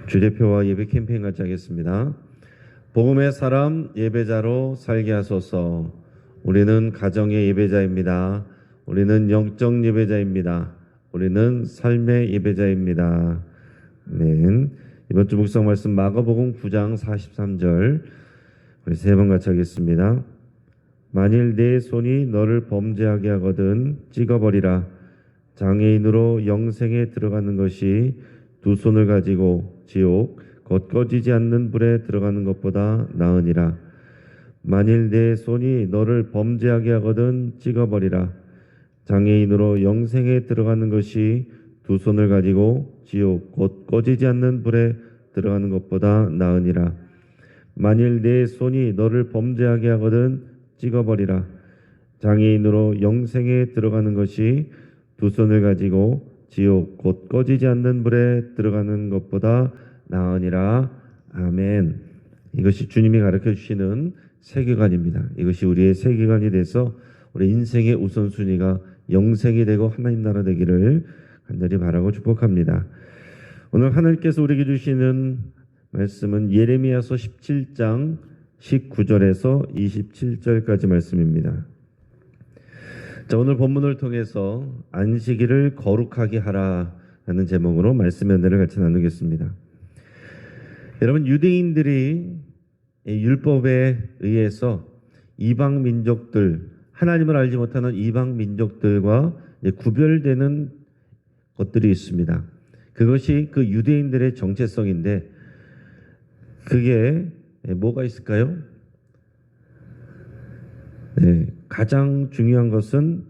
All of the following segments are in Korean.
주대표와 예배 캠페인 같이 하겠습니다. 복음의 사람 예배자로 살게 하소서. 우리는 가정의 예배자입니다. 우리는 영적 예배자입니다. 우리는 삶의 예배자입니다. 아멘. 이번 주 묵상 말씀 마가복음 9장 43절 우리 세 번 같이 하겠습니다. 만일 내 손이 너를 범죄하게 하거든 찍어버리라. 장애인으로 영생에 들어가는 것이 두 손을 가지고 지옥 곧 꺼지지 않는 불에 들어가는 것보다 나으니라. 만일 내 손이 너를 범죄하게 하거든 찍어버리라. 장애인으로 영생에 들어가는 것이 두 손을 가지고 지옥 곧 꺼지지 않는 불에 들어가는 것보다 나으니라. 만일 내 손이 너를 범죄하게 하거든 찍어버리라. 장애인으로 영생에 들어가는 것이 두 손을 가지고 지옥 곧 꺼지지 않는 불에 들어가는 것보다 나으니라. 아멘. 이것이 주님이 가르쳐 주시는 세계관입니다. 이것이 우리의 세계관이 돼서 우리 인생의 우선순위가 영생이 되고 하나님 나라 되기를 간절히 바라고 축복합니다. 오늘 하나님께서 우리에게 주시는 말씀은 예레미야서 17장 19절에서 27절까지 말씀입니다. 자, 오늘 본문을 통해서 안식일을 거룩하게 하라 라는 제목으로 말씀 연대를 같이 나누겠습니다. 여러분, 유대인들이 율법에 의해서 이방 민족들, 하나님을 알지 못하는 이방 민족들과 구별되는 것들이 있습니다. 그것이 그 유대인들의 정체성인데 그게 뭐가 있을까요? 가장 중요한 것은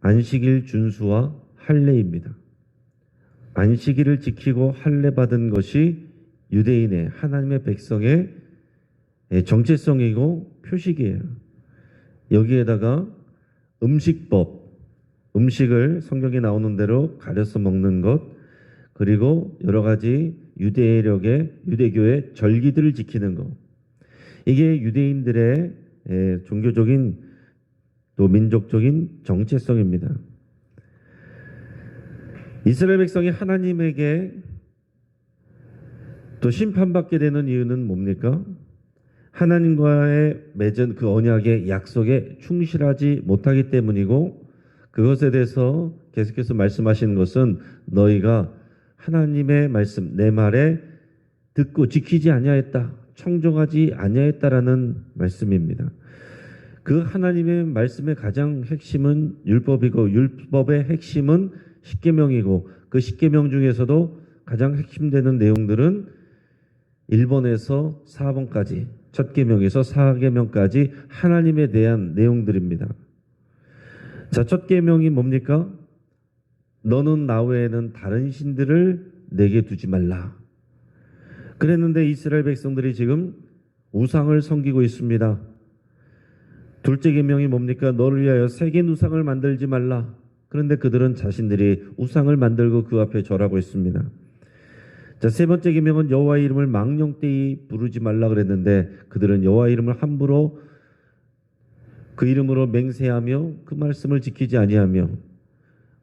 안식일 준수와 할례입니다. 안식일을 지키고 할례 받은 것이 유대인의 하나님의 백성의 정체성이고 표식이에요. 여기에다가 음식법, 음식을 성경에 나오는 대로 가려서 먹는 것, 그리고 여러 가지 유대교의 절기들을 지키는 것, 이게 유대인들의 종교적인 또 민족적인 정체성입니다. 이스라엘 백성이 하나님에게 또 심판받게 되는 이유는 뭡니까? 하나님과의 맺은 그 언약의 약속에 충실하지 못하기 때문이고, 그것에 대해서 계속해서 말씀하시는 것은 너희가 하나님의 말씀, 내 말에 듣고 지키지 아니하였다, 청종하지 아니하였다라는 말씀입니다. 그 하나님의 말씀의 가장 핵심은 율법이고, 율법의 핵심은 십계명이고, 그 십계명 중에서도 가장 핵심되는 내용들은 1번에서 4번까지, 첫 계명에서 4계명까지 하나님에 대한 내용들입니다. 자, 첫 계명이 뭡니까? 너는 나 외에는 다른 신들을 내게 두지 말라. 그랬는데 이스라엘 백성들이 지금 우상을 섬기고 있습니다. 둘째 계명이 뭡니까? 너를 위하여 새긴 우상을 만들지 말라. 그런데 그들은 자신들이 우상을 만들고 그 앞에 절하고 있습니다. 자, 세 번째 계명은 여호와의 이름을 망령되이 부르지 말라 그랬는데 그들은 여호와의 이름을 함부로 그 이름으로 맹세하며 그 말씀을 지키지 아니하며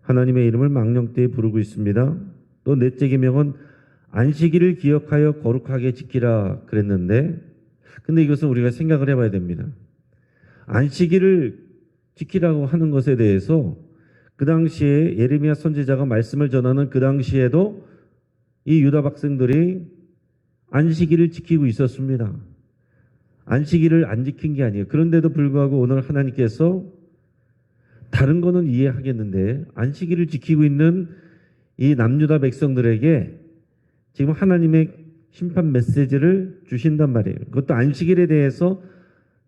하나님의 이름을 망령되이 부르고 있습니다. 또 넷째 계명은 안식일을 기억하여 거룩하게 지키라 그랬는데, 근데 이것은 우리가 생각을 해봐야 됩니다. 안식일을 지키라고 하는 것에 대해서 그 당시에 예레미야 선지자가 말씀을 전하는 그 당시에도 이 유다 백성들이 안식일을 지키고 있었습니다. 안식일을 안 지킨 게 아니에요. 그런데도 불구하고 오늘 하나님께서 다른 거는 이해하겠는데 안식일을 지키고 있는 이 남유다 백성들에게 지금 하나님의 심판 메시지를 주신단 말이에요. 그것도 안식일에 대해서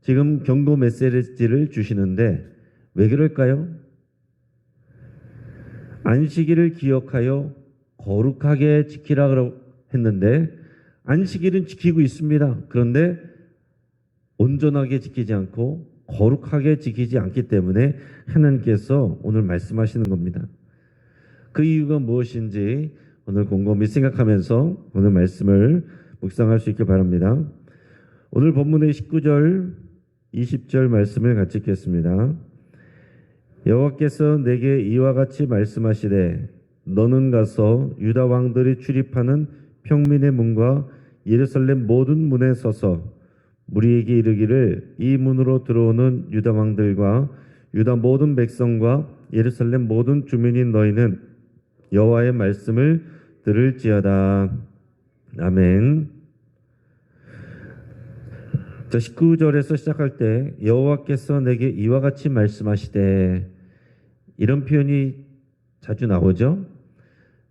지금 경고 메시지를 주시는데 왜 그럴까요? 안식일을 기억하여 거룩하게 지키라고 했는데 안식일은 지키고 있습니다. 그런데 온전하게 지키지 않고 거룩하게 지키지 않기 때문에 하나님께서 오늘 말씀하시는 겁니다. 그 이유가 무엇인지 오늘 곰곰이 생각하면서 오늘 말씀을 묵상할 수 있길 바랍니다. 오늘 본문의 19절, 20절 말씀을 같이 읽겠습니다. 여호와께서 내게 이와 같이 말씀하시되 너는 가서 유다 왕들이 출입하는 평민의 문과 예루살렘 모든 문에 서서 무리에게 이르기를 이 문으로 들어오는 유다 왕들과 유다 모든 백성과 예루살렘 모든 주민인 너희는 여호와의 말씀을 들을지어다. 아멘. 자, 19절에서 시작할 때 여호와께서 내게 이와 같이 말씀하시되, 이런 표현이 자주 나오죠.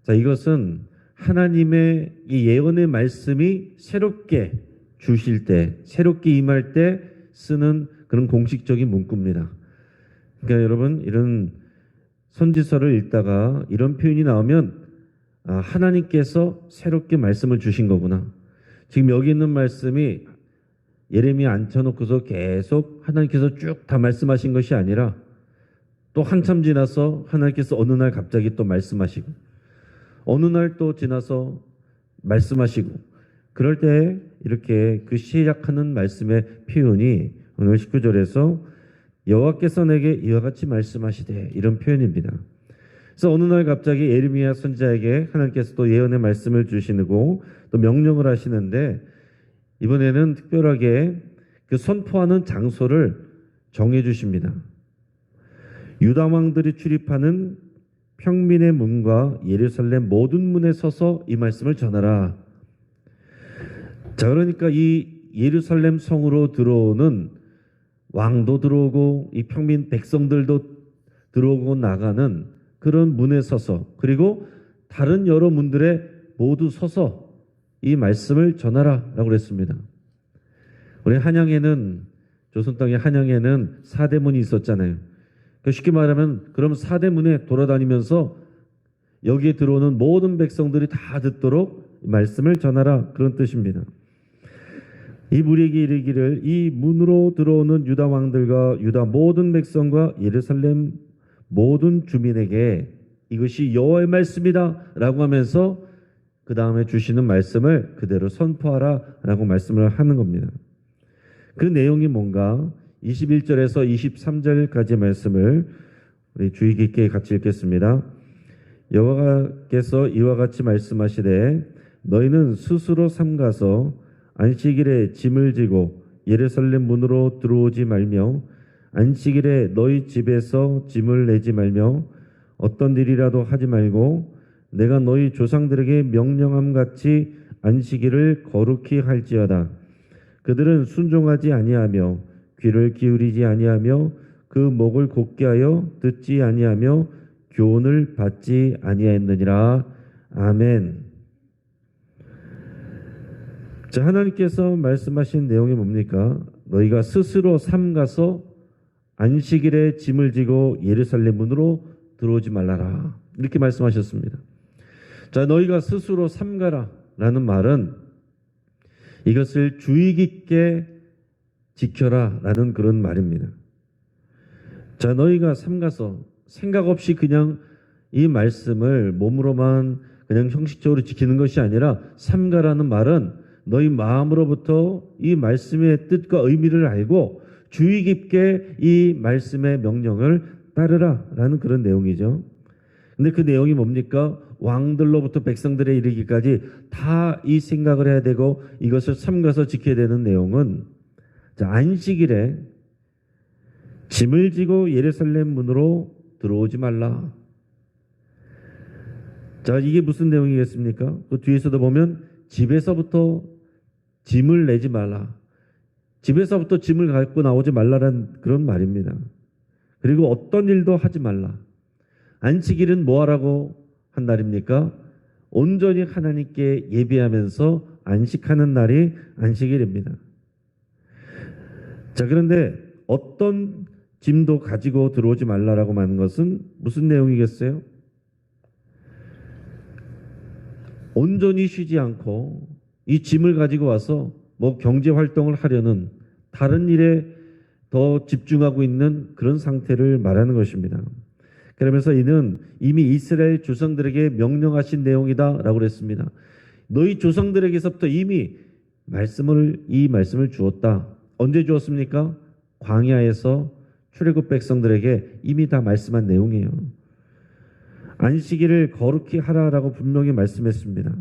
자, 이것은 하나님의 이 예언의 말씀이 새롭게 주실 때, 새롭게 임할 때 쓰는 그런 공식적인 문구입니다. 그러니까 여러분, 이런 선지서를 읽다가 이런 표현이 나오면 하나님께서 새롭게 말씀을 주신 거구나. 지금 여기 있는 말씀이 예레미야 앉혀놓고서 계속 하나님께서 쭉 다 말씀하신 것이 아니라 또 한참 지나서 하나님께서 어느 날 갑자기 또 말씀하시고 어느 날 또 지나서 말씀하시고, 그럴 때 이렇게 그 시작하는 말씀의 표현이 오늘 19절에서 여호와께서 내게 이와 같이 말씀하시되, 이런 표현입니다. 그래서 어느 날 갑자기 예레미야 선지자에게 하나님께서 또 예언의 말씀을 주시고 또 명령을 하시는데, 이번에는 특별하게 그 선포하는 장소를 정해 주십니다. 유다 왕들이 출입하는 평민의 문과 예루살렘 모든 문에 서서 이 말씀을 전하라. 자, 그러니까 이 예루살렘 성으로 들어오는 왕도 들어오고 이 평민 백성들도 들어오고 나가는 그런 문에 서서, 그리고 다른 여러 문들에 모두 서서 이 말씀을 전하라 라고 그랬습니다. 우리 한양에는, 조선 땅의 한양에는 사대문이 있었잖아요. 그러니까 쉽게 말하면 그럼 사대문에 돌아다니면서 여기에 들어오는 모든 백성들이 다 듣도록 말씀을 전하라, 그런 뜻입니다. 이 무리에게 이르기를 이 문으로 들어오는 유다 왕들과 유다 모든 백성과 예루살렘 모든 주민에게 이것이 여호와의 말씀이다 라고 하면서 그 다음에 주시는 말씀을 그대로 선포하라 라고 말씀을 하는 겁니다. 그 내용이 뭔가 21절에서 23절까지 말씀을 우리 주의 깊게 같이 읽겠습니다. 여호와께서 이와 같이 말씀하시되, 너희는 스스로 삼가서 안식일에 짐을 지고 예루살렘 문으로 들어오지 말며 안식일에 너희 집에서 짐을 내지 말며 어떤 일이라도 하지 말고 내가 너희 조상들에게 명령함 같이 안식일을 거룩히 할지어다. 그들은 순종하지 아니하며 귀를 기울이지 아니하며 그 목을 곧게 하여 듣지 아니하며 교훈을 받지 아니하였느니라. 아멘. 자, 하나님께서 말씀하신 내용이 뭡니까? 너희가 스스로 삼가서 안식일에 짐을 지고 예루살렘 문으로 들어오지 말라라, 이렇게 말씀하셨습니다. 자, 너희가 스스로 삼가라 라는 말은 이것을 주의 깊게 지켜라 라는 그런 말입니다. 자, 너희가 삼가서 생각 없이 그냥 이 말씀을 몸으로만 그냥 형식적으로 지키는 것이 아니라, 삼가라는 말은 너희 마음으로부터 이 말씀의 뜻과 의미를 알고 주의 깊게 이 말씀의 명령을 따르라 라는 그런 내용이죠. 근데 그 내용이 뭡니까? 왕들로부터 백성들에 이르기까지 다 이 생각을 해야 되고 이것을 삼가서 지켜야 되는 내용은, 자, 안식일에 짐을 지고 예루살렘 문으로 들어오지 말라. 자, 이게 무슨 내용이겠습니까? 그 뒤에서도 보면 집에서부터 짐을 내지 말라. 집에서부터 짐을 갖고 나오지 말라는 그런 말입니다. 그리고 어떤 일도 하지 말라. 안식일은 뭐 하라고 한 날입니까? 온전히 하나님께 예배하면서 안식하는 날이 안식일입니다. 자, 그런데 어떤 짐도 가지고 들어오지 말라라고 하는 것은 무슨 내용이겠어요? 온전히 쉬지 않고 이 짐을 가지고 와서 뭐 경제 활동을 하려는, 다른 일에 더 집중하고 있는 그런 상태를 말하는 것입니다. 그러면서 이는 이미 이스라엘 조상들에게 명령하신 내용이다라고 그랬습니다. 너희 조상들에게서부터 이미 이 말씀을 주었다. 언제 주었습니까? 광야에서 출애굽 백성들에게 이미 다 말씀한 내용이에요. 안식일을 거룩히 하라라고 분명히 말씀했습니다.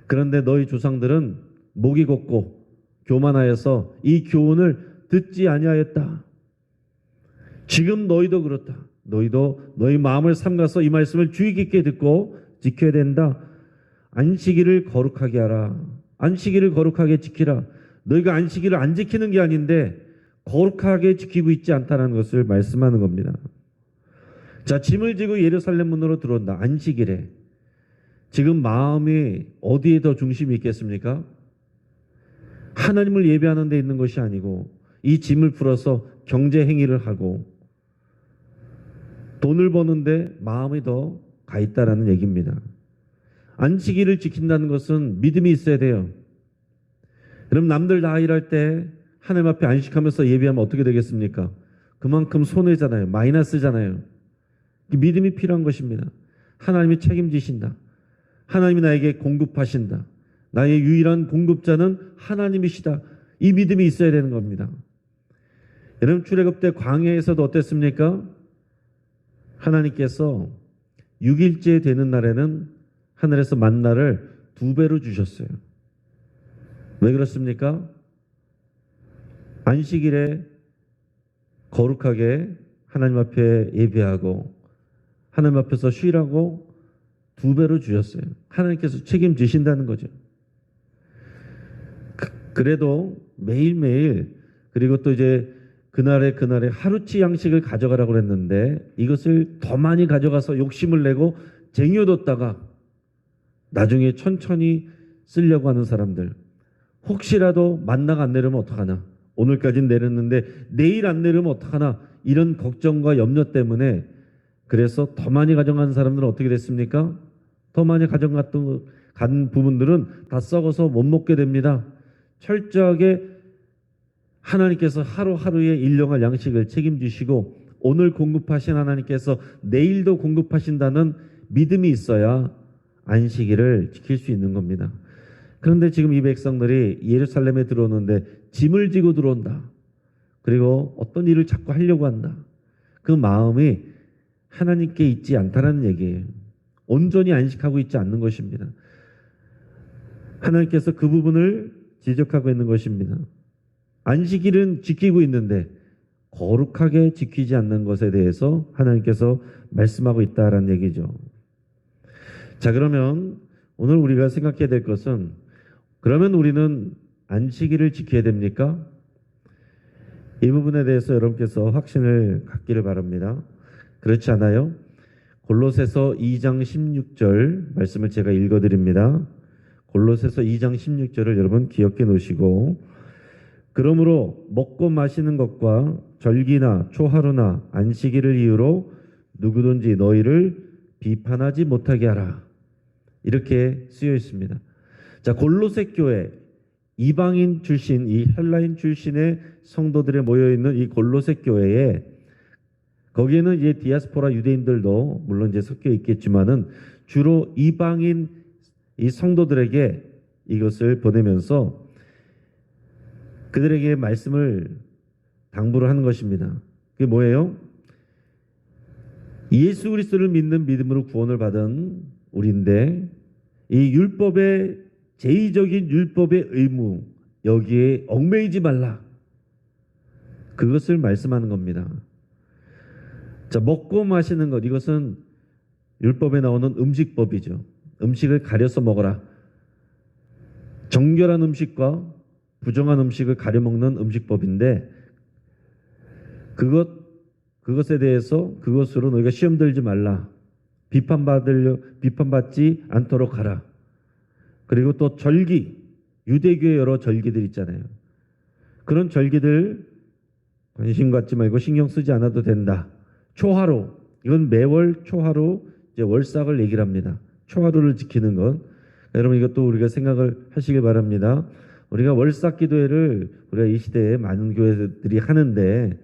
그런데 너희 조상들은 목이 곱고 교만하여서 이 교훈을 듣지 아니하였다. 지금 너희도 그렇다. 너희도 너희 마음을 삼가서 이 말씀을 주의 깊게 듣고 지켜야 된다. 안식일을 거룩하게 하라. 안식일을 거룩하게 지키라. 너희가 안식일을 안 지키는 게 아닌데 거룩하게 지키고 있지 않다는 것을 말씀하는 겁니다. 자, 짐을 지고 예루살렘 문으로 들어온다. 안식일에. 지금 마음이 어디에 더 중심이 있겠습니까? 하나님을 예배하는 데 있는 것이 아니고 이 짐을 풀어서 경제 행위를 하고 돈을 버는데 마음이 더 가 있다라는 얘기입니다. 안식일을 지킨다는 것은 믿음이 있어야 돼요. 여러분, 남들 다 일할 때 하나님 앞에 안식하면서 예배하면 어떻게 되겠습니까? 그만큼 손해잖아요. 마이너스잖아요. 믿음이 필요한 것입니다. 하나님이 책임지신다. 하나님이 나에게 공급하신다. 나의 유일한 공급자는 하나님이시다. 이 믿음이 있어야 되는 겁니다. 여러분, 출애굽 때 광야에서도 어땠습니까? 하나님께서 6일째 되는 날에는 하늘에서 만나를 2배로 주셨어요. 왜 그렇습니까? 안식일에 거룩하게 하나님 앞에 예배하고 하나님 앞에서 쉬라고 2배로 주셨어요. 하나님께서 책임지신다는 거죠. 그래도 매일매일, 그리고 또 이제 그날에 하루치 양식을 가져가라고 그랬는데 이것을 더 많이 가져가서 욕심을 내고 쟁여뒀다가 나중에 천천히 쓰려고 하는 사람들, 혹시라도 만나가 안 내려면 어떡하나, 오늘까지는 내렸는데 내일 안 내려면 어떡하나, 이런 걱정과 염려 때문에 그래서 더 많이 가져간 사람들은 어떻게 됐습니까? 더 많이 간 부분들은 다 썩어서 못 먹게 됩니다. 철저하게 하나님께서 하루하루의 일용할 양식을 책임지시고 오늘 공급하신 하나님께서 내일도 공급하신다는 믿음이 있어야 안식일을 지킬 수 있는 겁니다. 그런데 지금 이 백성들이 예루살렘에 들어오는데 짐을 지고 들어온다. 그리고 어떤 일을 자꾸 하려고 한다. 그 마음이 하나님께 있지 않다라는 얘기예요. 온전히 안식하고 있지 않는 것입니다. 하나님께서 그 부분을 지적하고 있는 것입니다. 안식일은 지키고 있는데 거룩하게 지키지 않는 것에 대해서 하나님께서 말씀하고 있다라는 얘기죠. 자, 그러면 오늘 우리가 생각해야 될 것은, 그러면 우리는 안식일을 지켜야 됩니까? 이 부분에 대해서 여러분께서 확신을 갖기를 바랍니다. 그렇지 않아요? 골로새서 2장 16절 말씀을 제가 읽어드립니다. 골로새서 2장 16절을 여러분 기억해 놓으시고, 그러므로 먹고 마시는 것과 절기나 초하루나 안식일을 이유로 누구든지 너희를 비판하지 못하게 하라. 이렇게 쓰여 있습니다. 자, 골로새 교회, 이방인 출신, 이 헬라인 출신의 성도들이 모여 있는 이 골로새 교회에, 거기에는 이제 디아스포라 유대인들도 물론 이제 섞여 있겠지만은 주로 이방인 이 성도들에게 이것을 보내면서 그들에게 말씀을 당부를 하는 것입니다. 그게 뭐예요? 예수 그리스도를 믿는 믿음으로 구원을 받은 우리인데 이 율법의 제의적인 율법의 의무, 여기에 얽매이지 말라. 그것을 말씀하는 겁니다. 자, 먹고 마시는 것, 이것은 율법에 나오는 음식법이죠. 음식을 가려서 먹어라. 정결한 음식과 부정한 음식을 가려 먹는 음식법인데, 그것에 대해서 그것으로 너희가 시험 들지 말라. 비판받지 않도록 하라. 그리고 또 절기, 유대교의 여러 절기들 있잖아요. 그런 절기들 관심 갖지 말고 신경 쓰지 않아도 된다. 초하루, 이건 매월 초하루, 이제 월삭을 얘기를 합니다. 초하루를 지키는 것. 여러분, 이것도 우리가 생각을 하시길 바랍니다. 우리가 월삭 기도회를 우리가 이 시대에 많은 교회들이 하는데,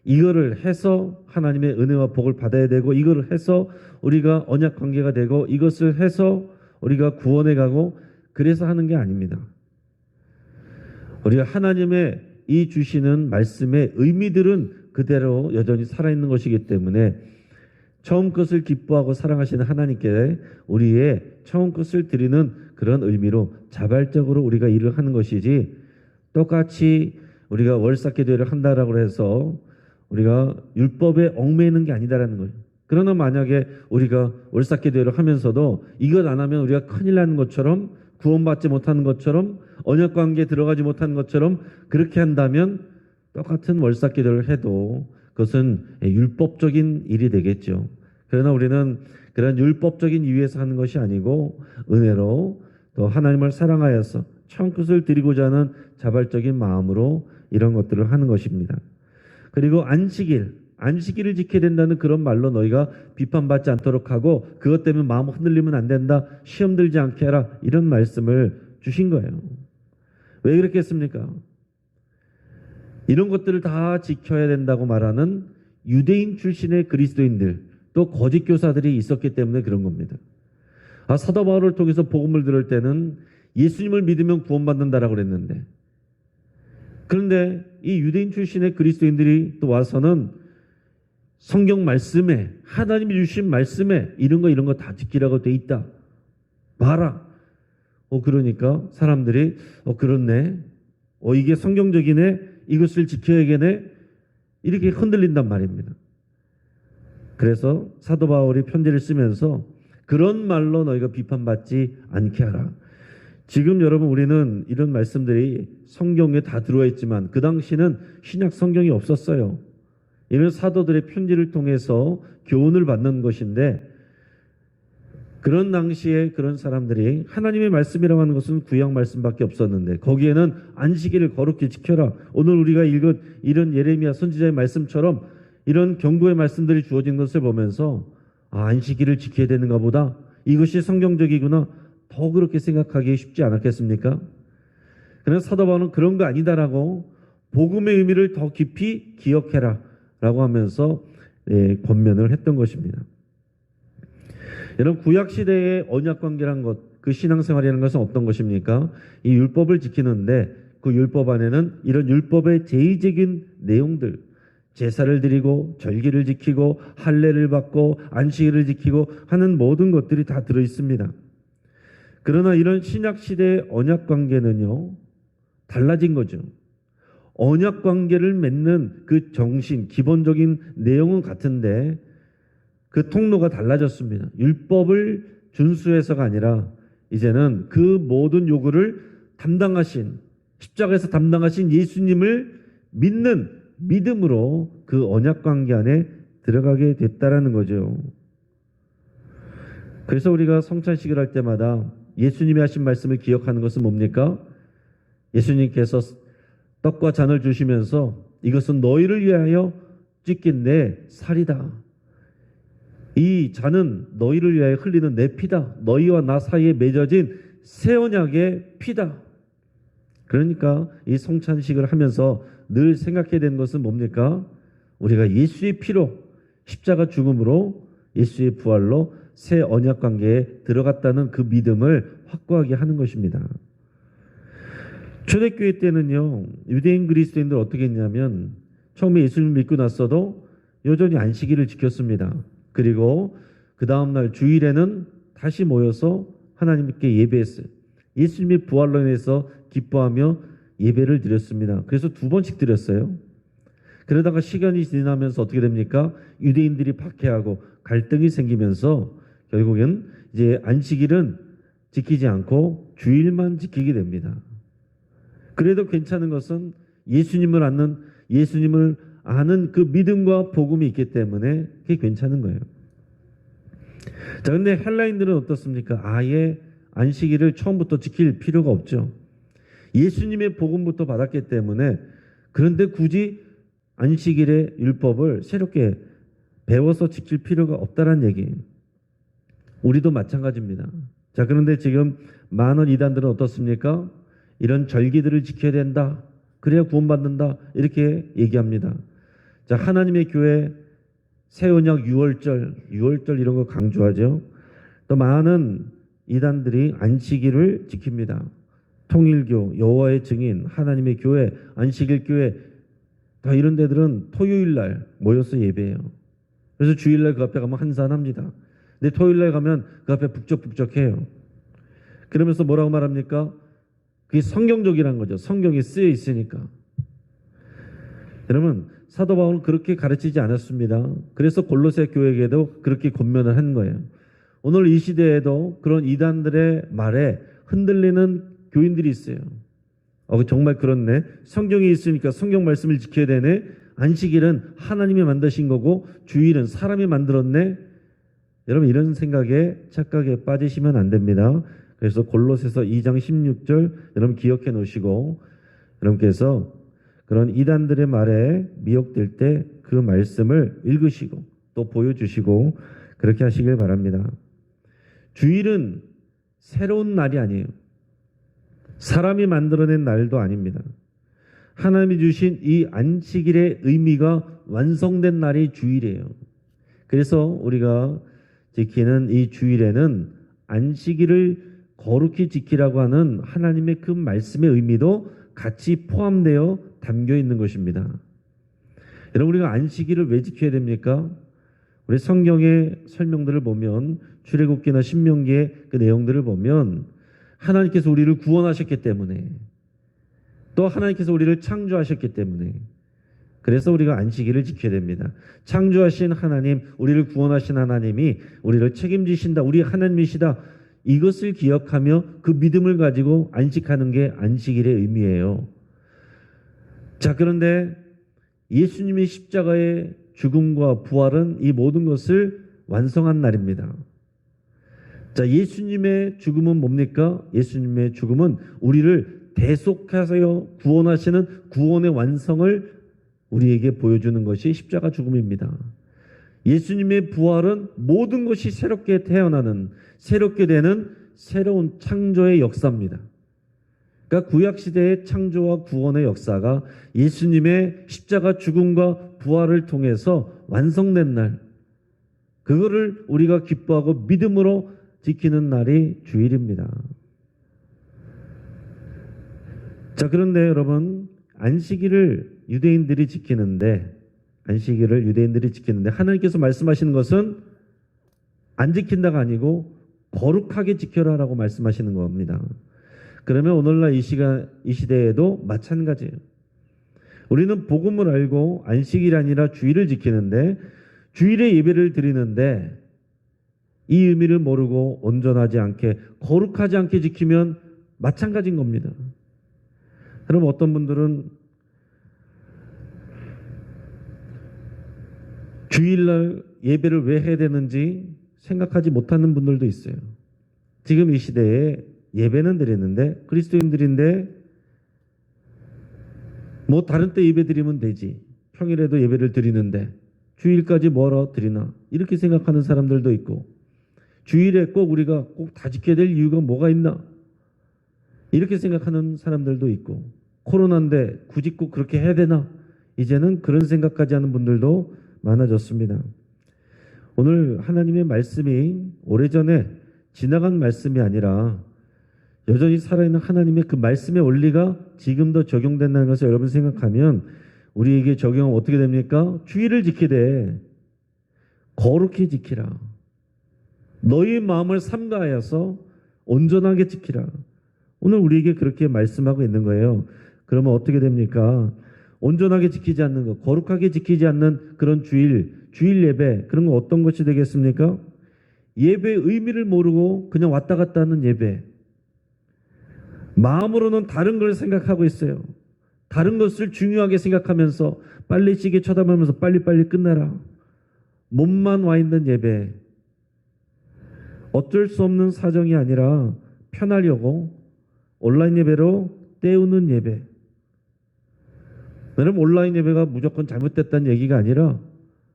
이거를 해서 하나님의 은혜와 복을 받아야 되고, 이거를 해서 우리가 언약 관계가 되고, 이것을 해서 우리가 구원에 가고, 그래서 하는 게 아닙니다. 우리가 하나님의 이 주시는 말씀의 의미들은 그대로 여전히 살아있는 것이기 때문에 처음 것을 기뻐하고 사랑하시는 하나님께 우리의 처음 것을 드리는 그런 의미로 자발적으로 우리가 일을 하는 것이지, 똑같이 우리가 월삭기도회를 한다라고 해서 우리가 율법에 얽매이는 게 아니다라는 거예요. 그러나 만약에 우리가 월삭기도회를 하면서도 이것 안 하면 우리가 큰일 나는 것처럼, 구원받지 못하는 것처럼, 언약관계에 들어가지 못하는 것처럼 그렇게 한다면 똑같은 월삭기도를 해도 그것은 율법적인 일이 되겠죠. 그러나 우리는 그런 율법적인 이유에서 하는 것이 아니고 은혜로 또 하나님을 사랑하여서 참 뜻을 드리고자 하는 자발적인 마음으로 이런 것들을 하는 것입니다. 그리고 안식일을 지켜야 된다는 그런 말로 너희가 비판받지 않도록 하고 그것 때문에 마음 흔들리면 안 된다, 시험 들지 않게 하라, 이런 말씀을 주신 거예요. 왜 그랬겠습니까? 이런 것들을 다 지켜야 된다고 말하는 유대인 출신의 그리스도인들, 또 거짓 교사들이 있었기 때문에 그런 겁니다. 사도 바울을 통해서 복음을 들을 때는 예수님을 믿으면 구원받는다라고 그랬는데, 그런데 이 유대인 출신의 그리스도인들이 또 와서는 성경 말씀에, 하나님이 주신 말씀에 이런 거 다 지키라고 돼 있다, 봐라. 그러니까 사람들이 그렇네, 이게 성경적이네, 이것을 지켜야겠네, 이렇게 흔들린단 말입니다. 그래서 사도 바울이 편지를 쓰면서 그런 말로 너희가 비판받지 않게 하라. 지금 여러분, 우리는 이런 말씀들이 성경에 다 들어와 있지만 그 당시는 신약 성경이 없었어요. 이런 사도들의 편지를 통해서 교훈을 받는 것인데, 그런 당시에 그런 사람들이 하나님의 말씀이라고 하는 것은 구약 말씀밖에 없었는데 거기에는 안식일을 거룩히 지켜라, 오늘 우리가 읽은 이런 예레미야 선지자의 말씀처럼 이런 경고의 말씀들이 주어진 것을 보면서 안식일을 지켜야 되는가 보다, 이것이 성경적이구나, 더 그렇게 생각하기 쉽지 않았겠습니까? 그래서 사도 바울은 그런 거 아니다라고 복음의 의미를 더 깊이 기억해라 라고 하면서 권면을 했던 것입니다. 여러분, 구약시대의 언약관계란 것, 그 신앙생활이라는 것은 어떤 것입니까? 이 율법을 지키는데 그 율법 안에는 이런 율법의 제의적인 내용들, 제사를 드리고 절기를 지키고 할례를 받고 안식일을 지키고 하는 모든 것들이 다 들어있습니다. 그러나 이런 신약시대의 언약관계는요, 달라진 거죠. 언약관계를 맺는 그 정신, 기본적인 내용은 같은데 그 통로가 달라졌습니다. 율법을 준수해서가 아니라 이제는 그 모든 요구를 담당하신, 십자가에서 담당하신 예수님을 믿는 믿음으로 그 언약관계 안에 들어가게 됐다라는 거죠. 그래서 우리가 성찬식을 할 때마다 예수님이 하신 말씀을 기억하는 것은 뭡니까? 예수님께서 떡과 잔을 주시면서 이것은 너희를 위하여 찢긴 내 살이다, 이 잔은 너희를 위하여 흘리는 내 피다, 너희와 나 사이에 맺어진 새 언약의 피다. 그러니까 이 성찬식을 하면서 늘 생각해야 되는 것은 뭡니까? 우리가 예수의 피로, 십자가 죽음으로, 예수의 부활로 새 언약 관계에 들어갔다는 그 믿음을 확고하게 하는 것입니다. 초대교회 때는요, 유대인 그리스도인들 어떻게 했냐면 처음에 예수님을 믿고 났어도 여전히 안식일을 지켰습니다. 그리고 그 다음날 주일에는 다시 모여서 하나님께 예배했어요. 예수님의 부활로 인해서 기뻐하며 예배를 드렸습니다. 그래서 2번씩 드렸어요. 그러다가 시간이 지나면서 어떻게 됩니까? 유대인들이 박해하고 갈등이 생기면서 결국엔 이제 안식일은 지키지 않고 주일만 지키게 됩니다. 그래도 괜찮은 것은 예수님을 아는 그 믿음과 복음이 있기 때문에 그게 괜찮은 거예요. 자, 근데 헬라인들은 어떻습니까? 아예 안식일을 처음부터 지킬 필요가 없죠. 예수님의 복음부터 받았기 때문에. 그런데 굳이 안식일의 율법을 새롭게 배워서 지킬 필요가 없다는 얘기예요. 우리도 마찬가지입니다. 자, 그런데 지금 많은 이단들은 어떻습니까? 이런 절기들을 지켜야 된다, 그래야 구원받는다, 이렇게 얘기합니다. 자, 하나님의 교회 새 언약 6월절 이런 거 강조하죠. 또 많은 이단들이 안식일을 지킵니다. 통일교, 여호와의 증인, 하나님의 교회, 안식일 교회, 다 이런 데들은 토요일날 모여서 예배해요. 그래서 주일날 그 앞에 가면 한산합니다. 근데 토요일날 가면 그 앞에 북적북적해요. 그러면서 뭐라고 말합니까? 그게 성경적이라는 거죠. 성경에 쓰여 있으니까. 여러분, 사도 바울은 그렇게 가르치지 않았습니다. 그래서 골로새 교회에게도 그렇게 권면을 한 거예요. 오늘 이 시대에도 그런 이단들의 말에 흔들리는 교인들이 있어요. 정말 그렇네. 성경이 있으니까 성경 말씀을 지켜야 되네. 안식일은 하나님이 만드신 거고 주일은 사람이 만들었네. 여러분, 이런 생각에 착각에 빠지시면 안 됩니다. 그래서 골로새서 2장 16절 여러분 기억해 놓으시고, 여러분께서 그런 이단들의 말에 미혹될 때 그 말씀을 읽으시고 또 보여주시고 그렇게 하시길 바랍니다. 주일은 새로운 날이 아니에요. 사람이 만들어낸 날도 아닙니다. 하나님이 주신 이 안식일의 의미가 완성된 날이 주일이에요. 그래서 우리가 지키는 이 주일에는 안식일을 거룩히 지키라고 하는 하나님의 그 말씀의 의미도 같이 포함되어 담겨 있는 것입니다. 여러분, 우리가 안식일을 왜 지켜야 됩니까? 우리 성경의 설명들을 보면, 출애굽기나 신명기의 그 내용들을 보면 하나님께서 우리를 구원하셨기 때문에, 또 하나님께서 우리를 창조하셨기 때문에, 그래서 우리가 안식일을 지켜야 됩니다. 창조하신 하나님, 우리를 구원하신 하나님이 우리를 책임지신다, 우리 하나님이시다, 이것을 기억하며 그 믿음을 가지고 안식하는 게 안식일의 의미예요. 자, 그런데 예수님의 십자가의 죽음과 부활은 이 모든 것을 완성한 날입니다. 자, 예수님의 죽음은 뭡니까? 예수님의 죽음은 우리를 대속하여 구원하시는 구원의 완성을 우리에게 보여주는 것이 십자가 죽음입니다. 예수님의 부활은 모든 것이 새롭게 태어나는, 새롭게 되는 새로운 창조의 역사입니다. 그러니까 구약시대의 창조와 구원의 역사가 예수님의 십자가 죽음과 부활을 통해서 완성된 날, 그거를 우리가 기뻐하고 믿음으로 지키는 날이 주일입니다. 자, 그런데 여러분, 안식일을 유대인들이 지키는데 하나님께서 말씀하시는 것은 안 지킨다가 아니고 거룩하게 지켜라라고 말씀하시는 겁니다. 그러면 오늘날 이 시대에도 마찬가지예요. 우리는 복음을 알고 안식일이 아니라 주일을 지키는데, 주일에 예배를 드리는데 이 의미를 모르고 온전하지 않게, 거룩하지 않게 지키면 마찬가지인 겁니다. 그럼 어떤 분들은 주일날 예배를 왜 해야 되는지 생각하지 못하는 분들도 있어요. 지금 이 시대에 예배는 드리는데, 그리스도인들인데 뭐 다른 때 예배 드리면 되지, 평일에도 예배를 드리는데 주일까지 뭐하러 드리나, 이렇게 생각하는 사람들도 있고, 주일에 꼭 우리가 꼭 다 지켜야 될 이유가 뭐가 있나, 이렇게 생각하는 사람들도 있고, 코로나인데 굳이 꼭 그렇게 해야 되나, 이제는 그런 생각까지 하는 분들도 많아졌습니다. 오늘 하나님의 말씀이 오래전에 지나간 말씀이 아니라 여전히 살아있는 하나님의 그 말씀의 원리가 지금도 적용된다는 것을 여러분 생각하면 우리에게 적용은 어떻게 됩니까? 주일을 지키되 거룩히 지키라. 너희 마음을 삼가하여서 온전하게 지키라. 오늘 우리에게 그렇게 말씀하고 있는 거예요. 그러면 어떻게 됩니까? 온전하게 지키지 않는 것, 거룩하게 지키지 않는 그런 주일 예배, 그런 거 어떤 것이 되겠습니까? 예배의 의미를 모르고 그냥 왔다 갔다 하는 예배. 마음으로는 다른 걸 생각하고 있어요. 다른 것을 중요하게 생각하면서 빨리 시계 쳐다보면서 빨리빨리 끝내라. 몸만 와 있는 예배. 어쩔 수 없는 사정이 아니라 편하려고 온라인 예배로 때우는 예배. 여러분, 온라인 예배가 무조건 잘못됐다는 얘기가 아니라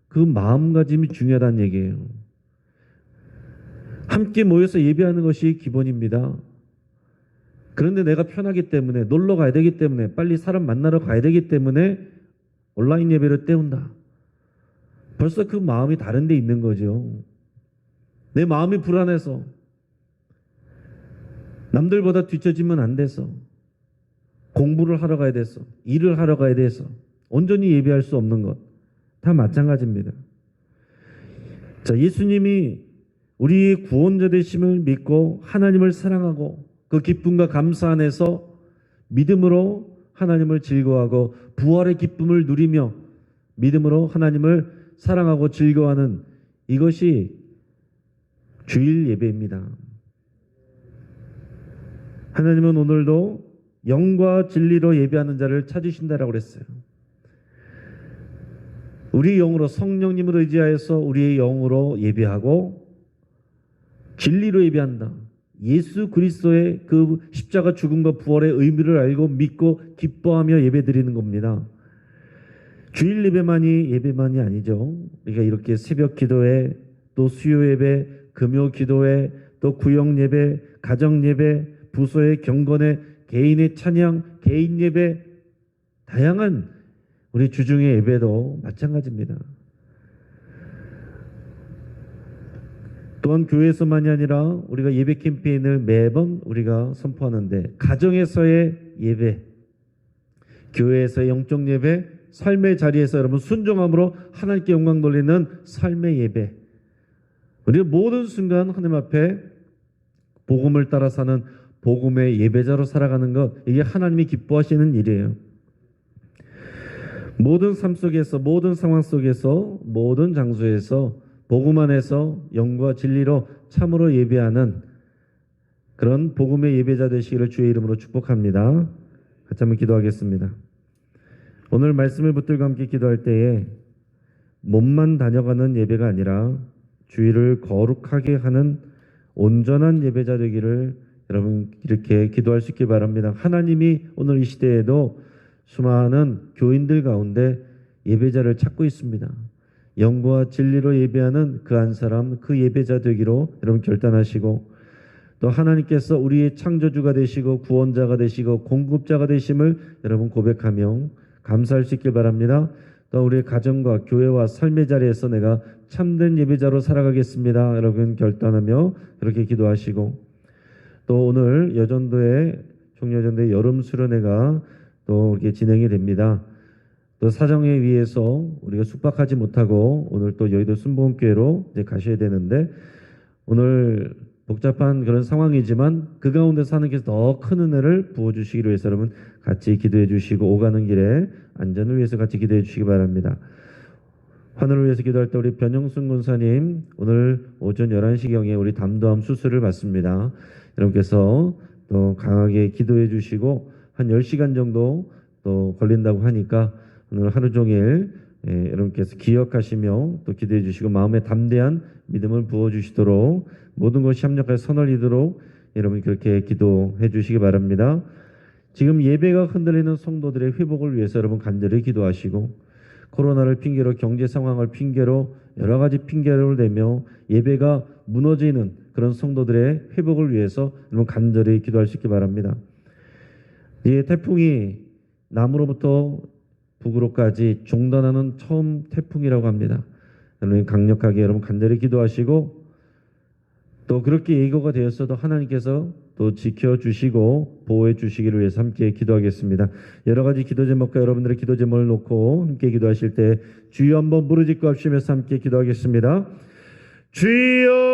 그 마음가짐이 중요하다는 얘기예요. 함께 모여서 예배하는 것이 기본입니다. 그런데 내가 편하기 때문에, 놀러 가야 되기 때문에, 빨리 사람 만나러 가야 되기 때문에 온라인 예배를 때운다. 벌써 그 마음이 다른 데 있는 거죠. 내 마음이 불안해서, 남들보다 뒤처지면 안 돼서, 공부를 하러 가야 돼서, 일을 하러 가야 돼서 온전히 예배할 수 없는 것, 다 마찬가지입니다. 자, 예수님이 우리의 구원자 되심을 믿고 하나님을 사랑하고 그 기쁨과 감사 안에서 믿음으로 하나님을 즐거워하고 부활의 기쁨을 누리며 믿음으로 하나님을 사랑하고 즐거워하는 이것이 주일 예배입니다. 하나님은 오늘도 영과 진리로 예배하는 자를 찾으신다라고 그랬어요. 우리 영으로 성령님을 의지하여서 우리의 영으로 예배하고 진리로 예배한다. 예수 그리스도의 그 십자가 죽음과 부활의 의미를 알고 믿고 기뻐하며 예배드리는 겁니다. 주일 예배만이 아니죠. 우리가 이렇게 새벽 기도회, 또 수요 예배, 금요 기도회, 또 구역 예배, 가정 예배, 부서의 경건회, 개인의 찬양, 개인 예배, 다양한 우리 주중의 예배도 마찬가지입니다. 또한 교회에서만이 아니라 우리가 예배 캠페인을 매번 우리가 선포하는데 가정에서의 예배, 교회에서의 영적 예배, 삶의 자리에서 여러분 순종함으로 하나님께 영광 돌리는 삶의 예배, 우리가 모든 순간 하나님 앞에 복음을 따라 사는 복음의 예배자로 살아가는 것, 이게 하나님이 기뻐하시는 일이에요. 모든 삶 속에서, 모든 상황 속에서, 모든 장소에서 복음 안에서 영과 진리로 참으로 예배하는 그런 복음의 예배자 되시기를 주의 이름으로 축복합니다. 같이 한번 기도하겠습니다. 오늘 말씀을 붙들고 함께 기도할 때에 몸만 다녀가는 예배가 아니라 주의를 거룩하게 하는 온전한 예배자 되기를 여러분 이렇게 기도할 수 있길 바랍니다. 하나님이 오늘 이 시대에도 수많은 교인들 가운데 예배자를 찾고 있습니다. 영과 진리로 예배하는 그 한 사람, 그 예배자 되기로 여러분 결단하시고, 또 하나님께서 우리의 창조주가 되시고 구원자가 되시고 공급자가 되심을 여러분 고백하며 감사할 수 있길 바랍니다. 또 우리의 가정과 교회와 삶의 자리에서 내가 참된 예배자로 살아가겠습니다. 여러분 결단하며 그렇게 기도하시고, 또 오늘 여전도의 총여전도의 여름 수련회가 또 이렇게 진행이 됩니다. 또 사정에 의해서 우리가 숙박하지 못하고 오늘 또 여의도 순복음교회로 이제 가셔야 되는데, 오늘 복잡한 그런 상황이지만 그 가운데서 하나님께서 더 큰 은혜를 부어주시기를 위해서 여러분 같이 기도해 주시고, 오가는 길에 안전을 위해서 같이 기도해 주시기 바랍니다. 환우를 위해서 기도할 때 우리 변영순 군사님 오늘 오전 11시경에 우리 담도암 수술을 받습니다. 여러분께서 또 강하게 기도해 주시고 한 10시간 정도 또 걸린다고 하니까 오늘 하루 종일 여러분께서 기억하시며 또 기도해 주시고 마음에 담대한 믿음을 부어주시도록 모든 것이 합력하여 선을 이루도록 여러분 그렇게 기도해 주시기 바랍니다. 지금 예배가 흔들리는 성도들의 회복을 위해서 여러분 간절히 기도하시고, 코로나를 핑계로 경제 상황을 핑계로 여러 가지 핑계를 대며 예배가 무너지는 그런 성도들의 회복을 위해서 여러분 간절히 기도할 수 있기 바랍니다. 이 태풍이 남으로부터 북으로까지 종단하는 처음 태풍이라고 합니다. 여러분 강력하게 여러분 간절히 기도하시고, 또 그렇게 예고가 되었어도 하나님께서 또 지켜주시고 보호해 주시기를 위해서 함께 기도하겠습니다. 여러 가지 기도 제목과 여러분들의 기도 제목을 놓고 함께 기도하실 때 주여 한번 부르짖고 합시면서 함께 기도하겠습니다. 주여